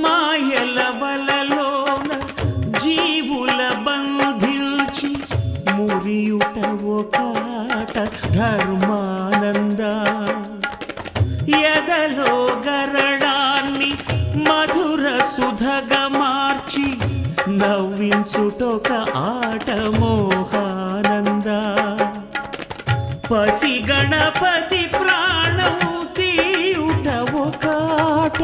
మాయల వలలోన జీవుల బంధించి మురియుట ఒకాట ధర్మానంద. ఎదలో గరడాన్ని మధుర సుధగా మార్చి నవ్వించుటొక ఆట మోహానంద. పసి గణపతి ప్రాణము తీయుట ఒకాట